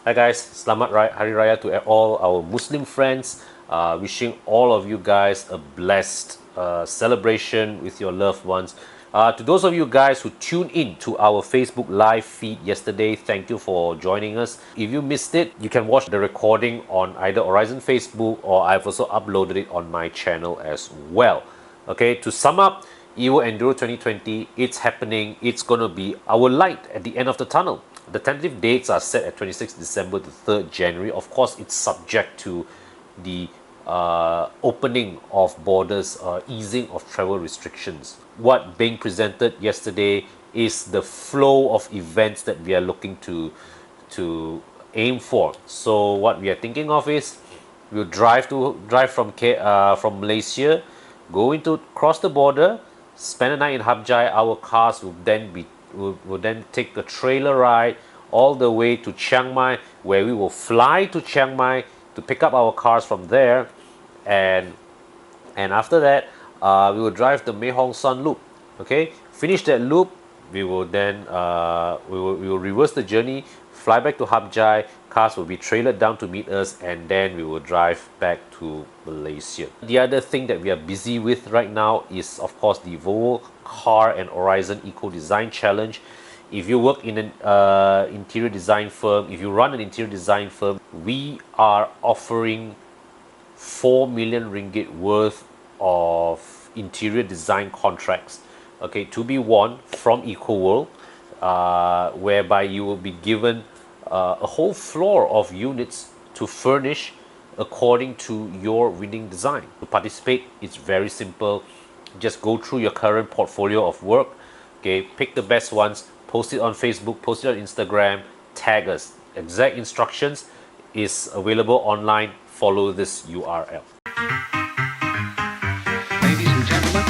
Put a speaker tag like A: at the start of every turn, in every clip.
A: Hi guys, Selamat Hari Raya to all our Muslim friends. Wishing all of you guys a blessed celebration with your loved ones. To those of you guys who tuned in to our Facebook live feed yesterday, thank you for joining us. If you missed it, you can watch the recording on either Aurizn Facebook, or I've also uploaded it on my channel as well. Okay, to sum up, Evo Enduro 2020, it's happening. It's going to be our light at the end of the tunnel. The tentative dates are set at 26th December to 3rd January. Of course, it's subject to the opening of borders, easing of travel restrictions. What being presented yesterday is the flow of events that we are looking to aim for. So what we are thinking of is we'll drive from Malaysia, cross the border, spend a night in Habjai. Our cars will then take a trailer ride all the way to Chiang Mai, where we will fly to Chiang Mai to pick up our cars from there, and after that we will drive the Mei Hong Son loop. Okay, finish that loop, we will then we will reverse the journey, fly back to Habjai. Cars will be trailered down to meet us, and then we will drive back to Malaysia. The other thing that we are busy with right now is, of course, the Volvo Car and Aurizn Eco Design Challenge. If you work in an interior design firm, if you run an interior design firm, we are offering 4 million ringgit worth of interior design contracts, okay, to be won from EcoWorld, whereby you will be given a whole floor of units to furnish according to your winning design. To participate, it's very simple. Just go through your current portfolio of work, okay, pick the best ones, post it on Facebook, post it on Instagram, tag us. Exact instructions is available online. Follow this URL.
B: Ladies and gentlemen.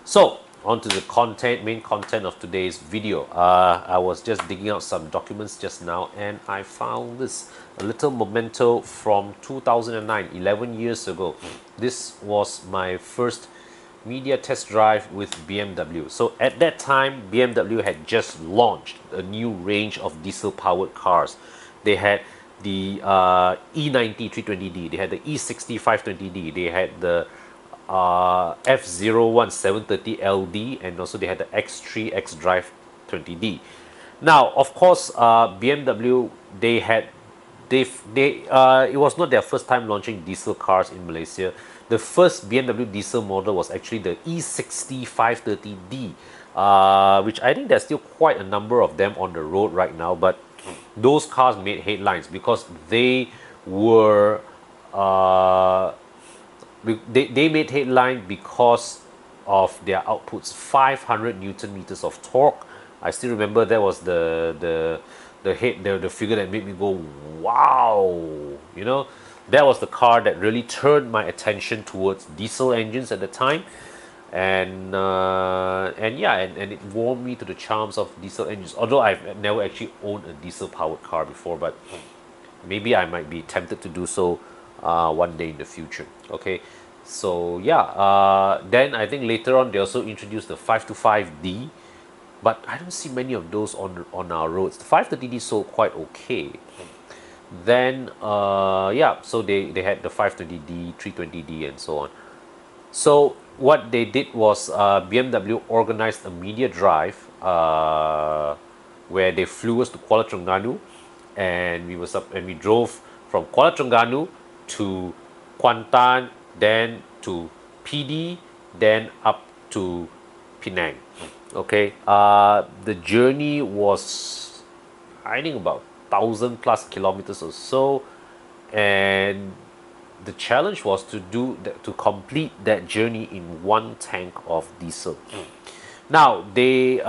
A: So, on to the main content of today's video. I was just digging out some documents just now, and I found this, a little memento from 2009, 11 years ago. This was my first media test drive with BMW. So at that time, BMW had just launched a new range of diesel powered cars. They had the E90 320D, they had the E60 520D, they had the F01 730LD, and also they had the X3 X-Drive 20D. Now, of course, BMW, it was not their first time launching diesel cars in Malaysia. The first BMW diesel model was actually the E60 530D, which I think there's still quite a number of them on the road right now. But those cars made headlines because they were they made headline because of their outputs. 500 Newton meters of torque. I still remember that was the figure that made me go wow. You know, that was the car that really turned my attention towards diesel engines at the time, and it warmed me to the charms of diesel engines. Although I've never actually owned a diesel powered car before, but maybe I might be tempted to do so one day in the future. Okay, so yeah, then I think later on they also introduced the 525D, but I don't see many of those on our roads. The 530D sold quite okay. Then yeah, so they had the 520D, 320D, and so on. So what they did was BMW organized a media drive where they flew us to Kuala Terengganu, and we drove from Kuala Terengganu to Kuantan, then to PD, then up to Penang. Okay, the journey was, I think, about 1,000 plus kilometers or so, and the challenge was to complete that journey in one tank of diesel. Now the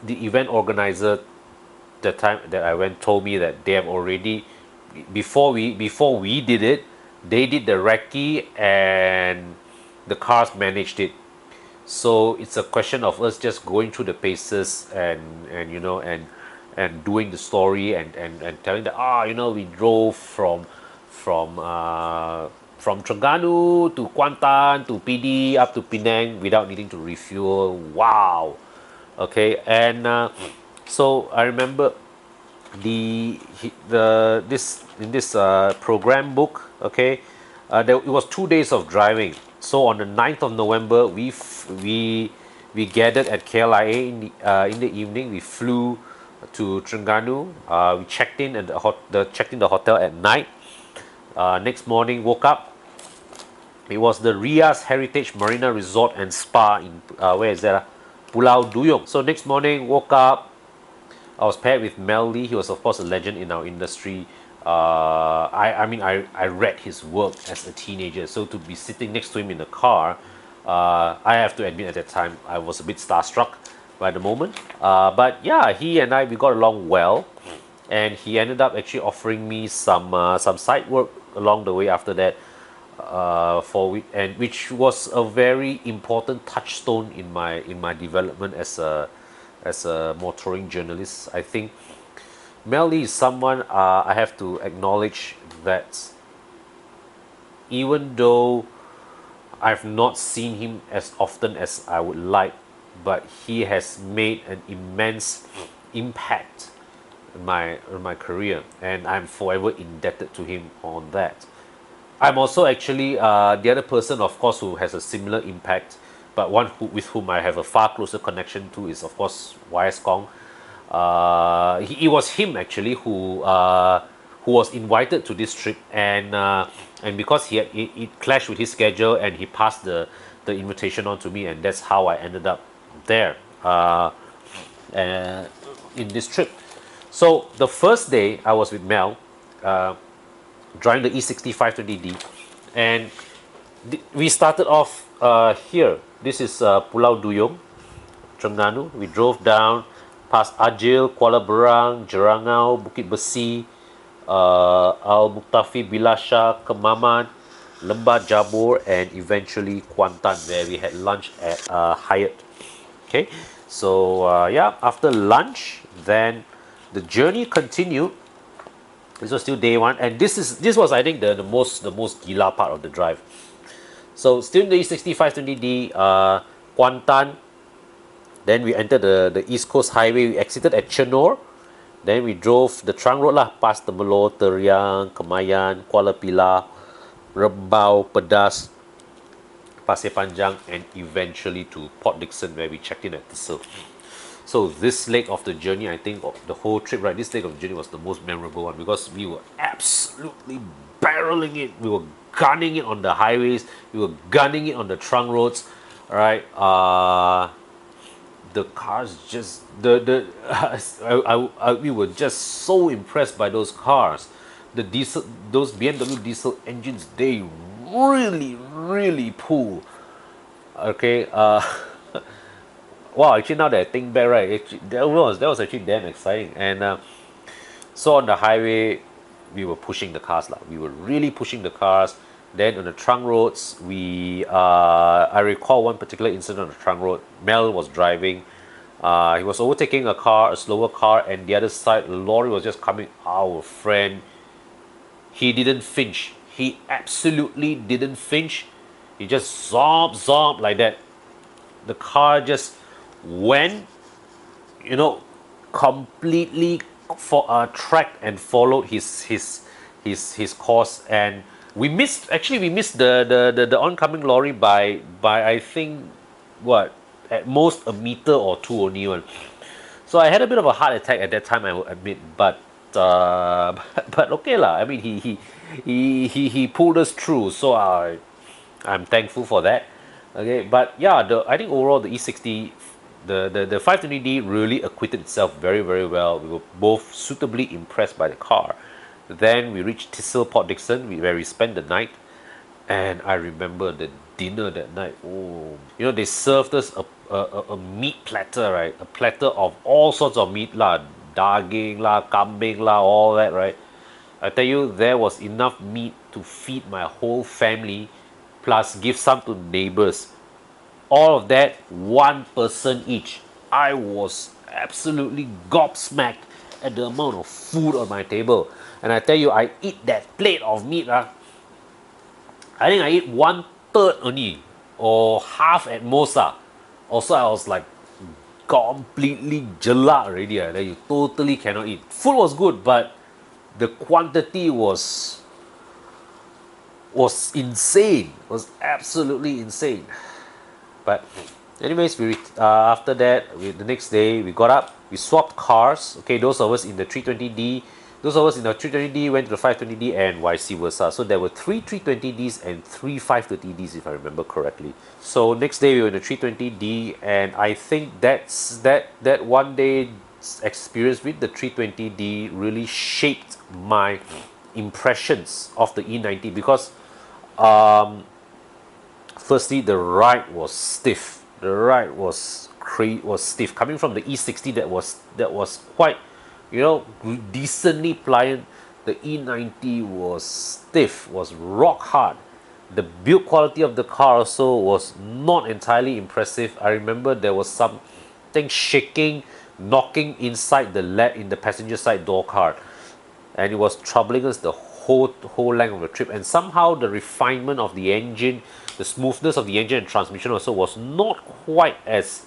A: event organizer, the time that I went, told me that they have already, before we did it, they did the recce and the cars managed it. So it's a question of us just going through the paces and you know and doing the story and telling that you know we drove from from Terengganu to Kuantan to PD up to Penang without needing to refuel. Wow. Okay, and so I remember the this in this program book. Okay, it was 2 days of driving. So on the 9th of November, we gathered at KLIA in the evening. We flew to Terengganu. We checked in at checked in the hotel at night. Next morning, woke up. It was the Rias Heritage Marina Resort and Spa in where is that? Pulau Duyung. So next morning, woke up. I was paired with Mel Lee. He was, of course, a legend in our industry. I mean, I read his work as a teenager. So to be sitting next to him in the car, I have to admit at that time I was a bit starstruck by the moment. But yeah, he and I, we got along well. And he ended up actually offering me some side work along the way after that. And which was a very important touchstone in my development as a motoring journalist. I think Mel Lee is someone I have to acknowledge that even though I've not seen him as often as I would like, but he has made an immense impact in my career, and I'm forever indebted to him on that. I'm also actually the other person, of course, who has a similar impact, but with whom I have a far closer connection to is, of course, YS Kong. It was him actually who was invited to this trip, and because it clashed with his schedule, and he passed the invitation on to me, and that's how I ended up there in this trip. So the first day I was with Mel, driving the E6520D, and we started off here. This is Pulau Duyung, Terengganu. We drove down past Ajil, Kuala Berang, Jerangau, Bukit Besi, Al Muktafi, Bilasha, Kemaman, Lembah Jabur, and eventually Kuantan, where we had lunch at Hyatt. Okay, so yeah, after lunch, then the journey continued. This was still day one, and this was, I think, the most gila part of the drive. So still in the E6520D, Kuantan. Then we entered the East Coast Highway. We exited at Chenor. Then we drove the trunk road lah, past the Melo, Teriang, Kemayan, Kuala Pilah, Rembau, Pedas, Pasir Panjang, and eventually to Port Dickson, where we checked in at Thistle. So this leg of the journey, I think, of the whole trip, right, this leg of the journey was the most memorable one, because we were absolutely barreling it. We were gunning it on the highways. We were gunning it on the trunk roads, right? The cars just we were just so impressed by those cars. Those BMW diesel engines, they really pull. Okay, wow, actually now that I think back, right, actually, that was actually damn exciting. And so on the highway, we were pushing the cars lah. We were really pushing the cars. Then on the trunk roads, I recall one particular incident on the trunk road. Mel was driving. He was overtaking a slower car, and the other side, the lorry was just coming. Our friend, he didn't flinch. He absolutely didn't flinch. He just zomped like that. The car just went, completely tracked and followed his course, and we missed the oncoming lorry by I think what, at most a meter or two only one. So I had a bit of a heart attack at that time, I will admit, but but okay lah. I mean, he pulled us through, so I'm thankful for that. Okay, but yeah, I think overall the E60, the 520D really acquitted itself very well. We were both suitably impressed by the car. Then we reached Thistle, Port Dickson, where we spent the night. And I remember the dinner that night. Oh, they served us a meat platter, right? A platter of all sorts of meat lah, daging lah, kambing lah, all that, right? I tell you, there was enough meat to feed my whole family, plus give some to neighbors. all of that, one person each. I was absolutely gobsmacked at the amount of food on my table. And I tell you, I eat that plate of meat. I think I eat one third only, or half at most. Also, I was like completely jelak already. That you totally cannot eat. Food was good, but the quantity was insane. Was absolutely insane. But anyways, after that, the next day we got up, we swapped cars. Okay, those of us in the 320D, those of us in the 320D went to the 520D and vice versa. So there were three 320Ds and three 530Ds if I remember correctly. So next day we were in the 320D, and I think that one day experience with the 320D really shaped my impressions of the E90 because firstly, the ride was stiff. The ride was stiff. Coming from the E60, that was quite, decently pliant. The E90 was stiff, was rock hard. The build quality of the car also was not entirely impressive. I remember there was something shaking, knocking inside in the passenger side door card, and it was troubling us the whole length of the trip. And somehow the refinement of the engine, the smoothness of the engine and transmission also was not quite as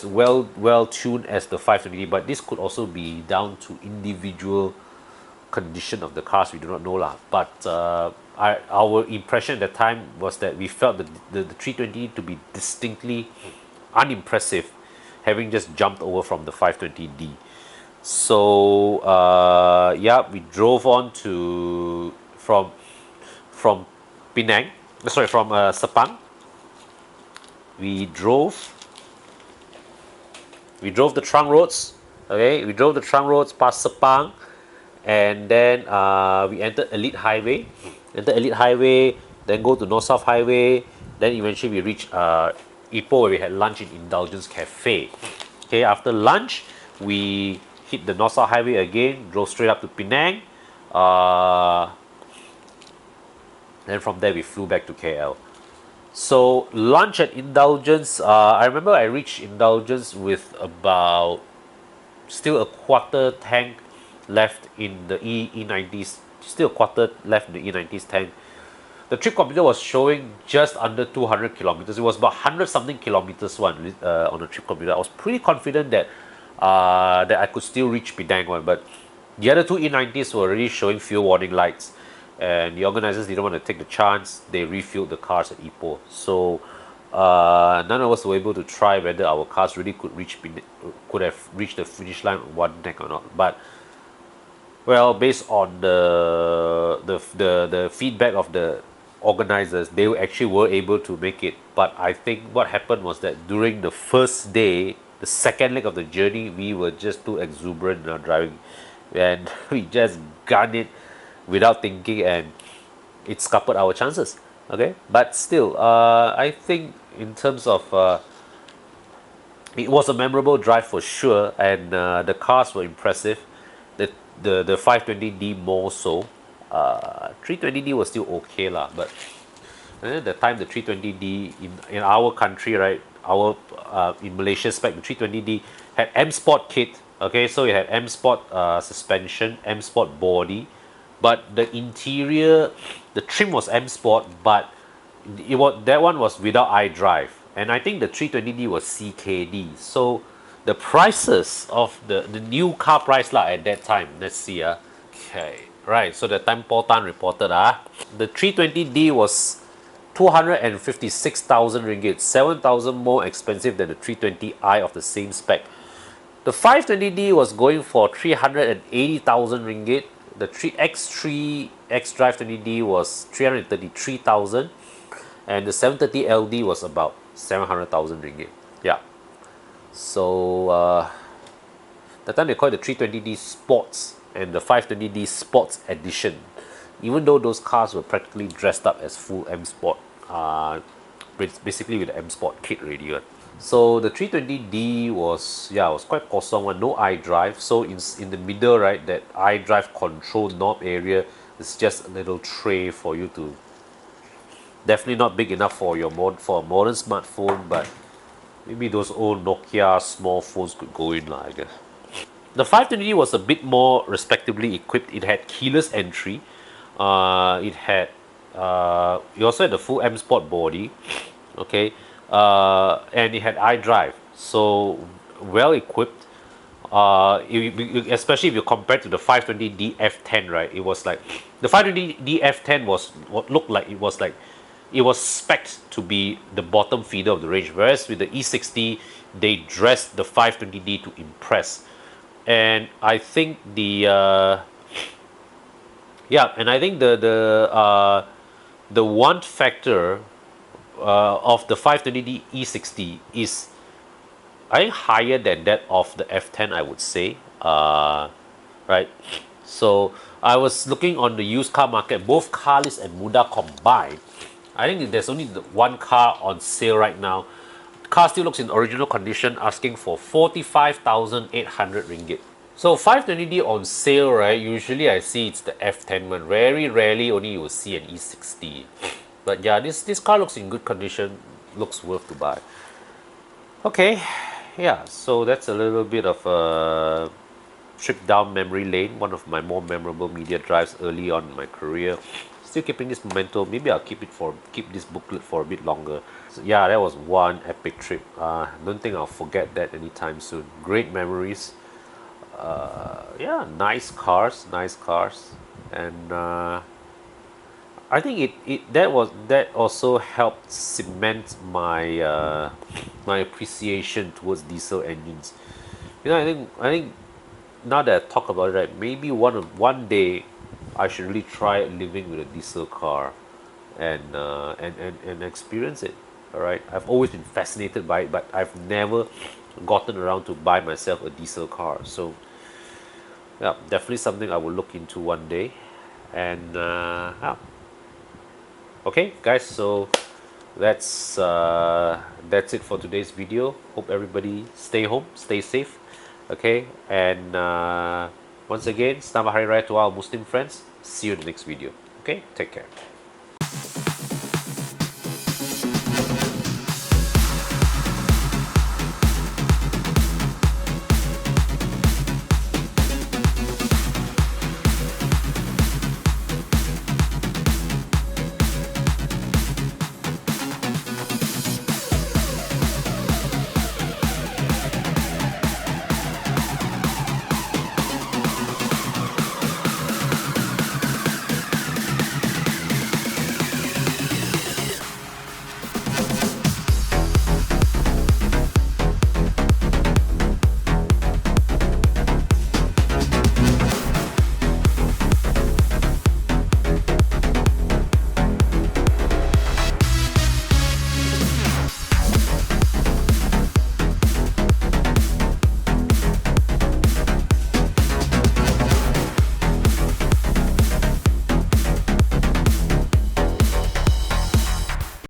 A: well tuned as the 520D. But this could also be down to individual condition of the cars. We do not know lah. But our impression at the time was that we felt the 320 to be distinctly unimpressive, having just jumped over from the 520D. So yeah, we drove on to from Penang, sorry, from Sepang. We drove the trunk roads. Okay, we drove the trunk roads past Sepang, and then we entered Elite Highway. Then go to North South Highway. Then eventually we reached Ipoh, where we had lunch in Indulgence Cafe. Okay, after lunch we hit the North South Highway again, drove straight up to Penang. Then from there we flew back to KL. So lunch at Indulgence, I remember I reached Indulgence with about still a quarter tank left in the E90s, still a quarter left in the E90s tank. The trip computer was showing just under 200 kilometers. It was about 100 something kilometers on the trip computer. I was pretty confident that I could still reach Penang one, but the other two E90s were already showing fuel warning lights, and the organizers didn't want to take the chance. They refueled the cars at Ipoh. So none of us were able to try whether our cars really could have reached the finish line on one tank or not. But well, based on the feedback of the organizers, they actually were able to make it. But I think what happened was that during the first day, the second leg of the journey, we were just too exuberant in our driving, and we just gunned it without thinking, and it scuppered our chances. Okay, but still, I think in terms of it was a memorable drive for sure, and the cars were impressive. The 520D more so. 320D was still okay lah, but at the time the 320D in our country, right, in Malaysia spec, the 320D had M Sport kit. Okay, so it had M Sport suspension, M Sport body, but the interior, the trim was M Sport, but that one was without iDrive, and I think the 320D was CKD. So the prices of the new car price lah at that time, let's see. Okay, right, so that time Paul Tan reported the 320D was 256,000 ringgit, 7,000 more expensive than the 320i of the same spec. The 520D was going for 380,000 ringgit. The X3 xDrive 20D was 333,000, and the 730LD was about 700,000 ringgit. Yeah. So that time they called it the 320D Sports and the 520D Sports Edition, even though those cars were practically dressed up as full M Sport, basically with the M Sport kit already. So the 320D was quite kosong one, no iDrive. So in the middle, right, that iDrive control knob area is just a little tray for you to Definitely not big enough for for a modern smartphone, but maybe those old Nokia small phones could go in, I guess. The 520D was a bit more respectably equipped. It had keyless entry. It also had the full M Sport body, okay, and it had iDrive, so well equipped. Especially if you compare to the 520D F10, right? It was like the 520D F10 was what looked like it was spec'd to be the bottom feeder of the range, whereas with the E60 they dressed the 520D to impress. And I think the want factor of the 520D E60 is, I think, higher than that of the F10, I would say. Right. So I was looking on the used car market, both Carlist and Muda combined. I think there's only one car on sale right now. Car still looks in original condition, asking for 45,800 ringgit. So 520D on sale, right? Usually I see it's the F10 one. Very rarely only you will see an E60. But yeah, this car looks in good condition. Looks worth to buy. Okay, yeah. So that's a little bit of a trip down memory lane. One of my more memorable media drives early on in my career. Still keeping this memento. Maybe I'll keep this booklet for a bit longer. So yeah, that was one epic trip. Don't think I'll forget that anytime soon. Great memories. Yeah, nice cars, and I think that also helped cement my appreciation towards diesel engines. I think now that I talk about it, right, maybe one day I should really try living with a diesel car and experience it. All right, I've always been fascinated by it, but I've never gotten around to buy myself a diesel car. So yeah, definitely something I will look into one day. And yeah. Okay, guys. So that's it for today's video. Hope everybody stay home, stay safe. Okay, and once again, Selamat Hari Raya to our Muslim friends. See you in the next video. Okay, take care.